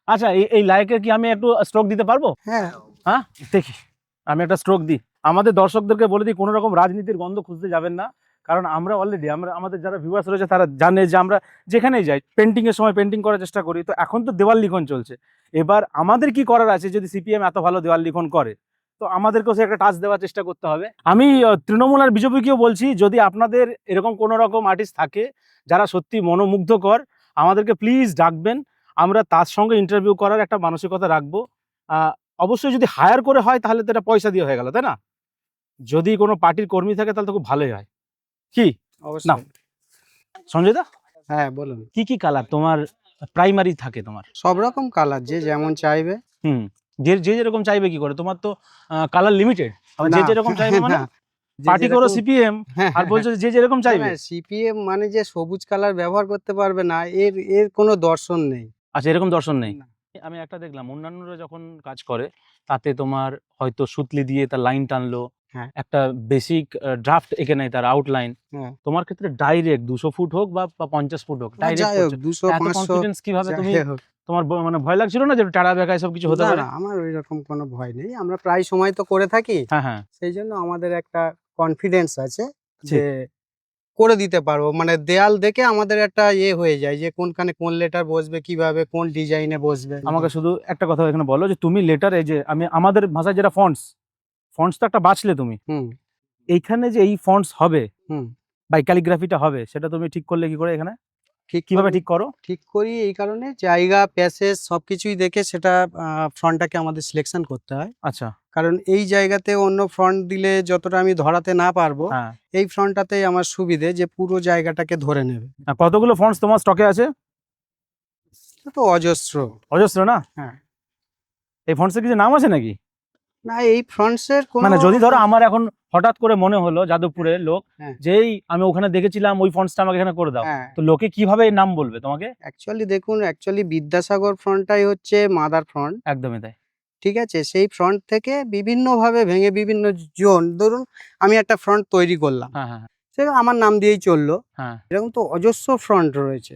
আচ্ছা এই লাইকে কি আমি একটু স্ট্রোক দিতে পারবো? হ্যাঁ হ্যাঁ দেখি, আমি একটা স্ট্রোক দিই। আমাদের দর্শকদেরকে বলে দিই, কোনো রকম রাজনীতির গন্ধ খুঁজতে যাবেন না, কারণ আমরা অলরেডি আমাদের যারা ভিউয়ার্স রয়েছে তারা জানে যে আমরা যেখানেই যাই পেন্টিং এর সময় পেন্টিং করার চেষ্টা করি। তো এখন তো দেওয়াল লিখন চলছে, এবার আমাদের কি করার আছে? যদি সিপিএম এত ভালো দেওয়াল লিখন করে, তো আমাদেরকেও সে একটা টাচ দেওয়ার চেষ্টা করতে হবে। আমি তৃণমূল আর বিজেপিকেও বলছি, যদি আপনাদের এরকম কোনো রকম আর্টিস্ট থাকে যারা সত্যি মনোমুগ্ধকর, আমাদেরকে প্লিজ ডাকবেন, আমরা তার সঙ্গে ইন্টারভিউ করার একটা মানসিকতা রাখবো। অবশ্যই যদি হায়ার করে হয় তাহলে তো এটা পয়সা দিয়ে হয়ে গেল, তাই না? যদি কোনো পার্টির কর্মী থাকে তাহলে তো খুব ভালোই হয়। কি না অবশ্যই। সঞ্জয় দা, হ্যাঁ বলুন। কি কি কালার তোমার প্রাইমারি থাকে তোমার? সব রকম কালার যে যেমন চাইবে। হুম, যে যে যেরকম চাইবে কি করে? তোমার তো কালার লিমিটেড, যে যেরকম চাইবে মানে না, যে পার্টি করো যেরকম সিপিএম আর বলছো যে যেরকম চাইবে। সিপিএম মানে যে সবুজ কালার ব্যবহার করতে পারবে না, এর এর কোনো দর্শন নেই। আচ্ছা, এরকম দর্শন নেই। না। আমি একটা দেখলাম অন্যান্যরা যখন কাজ করে তাতে তোমার হয়তো সুতলি দিয়ে তার লাইন টানলো, হ্যাঁ একটা বেসিক ড্রাফট এঁকে নেয় তার আউটলাইন। হ্যাঁ তোমার ক্ষেত্রে ডাইরেক্ট 200 ফুট হোক বা 50 ফুট হোক, বা ডাইরেক্ট যাই হোক করছো। 200 এত 500 কনফিডেন্স কিভাবে তুমি? যাই হোক। তোমার মানে ভয় লাগছিল না যে টাড়া বেঁকা এসব কিছু হতে না পারে? না, আমার ওই রকম কোনো ভয় নেই, আমরা প্রায় সময় তো করে থাকি। হ্যাঁ হ্যাঁ, সেই জন্য আমাদের একটা কনফিডেন্স আছে ঠিক। যে করে দিতে পারবো। মানে দেয়াল দেখে আমাদের একটা হয়ে যায় যে কোনখানে কোন লেটার বসবে, কিভাবে কোন ডিজাইনে বসবে। আমাকে শুধু একটা কথা এখানে বলো, যে তুমি লেটার, এই যে আমি আমাদের ভাষায় যেটা ফন্টস, ফন্টস তো একটা বাছলে তুমি, হুম এইখানে যে এই ফন্টস হবে হুম বা ক্যালিগ্রাফিটা হবে, সেটা তুমি ঠিক করলে কি করে? এখানে ঠিক কিভাবে করি। ঠিক করো? ঠিক করি এই কারণে, জায়গা প্যাসেজ সবকিছুই দেখে সেটা ফ্রন্টটাকে আমাদের সিলেকশন করতে হয়। আচ্ছা, কারণ এই জায়গাতে অন্য ফ্রন্ট দিলে যতটা আমি ধরাতে না পারবো, হ্যাঁ। এই ফ্রন্টটাতেই আমার সুবিধে যে পুরো জায়গাটাকে ধরে নেবে। আর কতগুলো ফন্টস তোমার স্টকে আছে? এটা তো অজস্র। অজস্র না? হ্যাঁ। এই ফন্টসের কিছু নাম আছে নাকি? না, এই ফ্রন্টসের কোনো মানে যদি ধরো আমার এখন হঠাৎ করে মনে হলো যাদবপুরের লোক, হ্যাঁ যেই আমি ওখানে দেখেছিলাম ওই ফন্টসটা আমাকে এখানে করে দাও, হ্যাঁ তো লোকে কিভাবে এই নাম বলবে তোমাকে? অ্যাকচুয়ালি বিদ্যাসাগর ফ্রন্টটাই হচ্ছে মাদার ফ্রন্ট। একদমই তাই। ঠিক আছে, সেই ফ্রন্ট থেকে বিভিন্নভাবে ভেঙে বিভিন্ন জোন, ধরুন আমি একটা ফ্রন্ট তৈরি করলাম, হ্যাঁ হ্যাঁ সে আমার নাম দিয়েই চললো। হ্যাঁ। এরকম তো অজস্র ফ্রন্ট রয়েছে।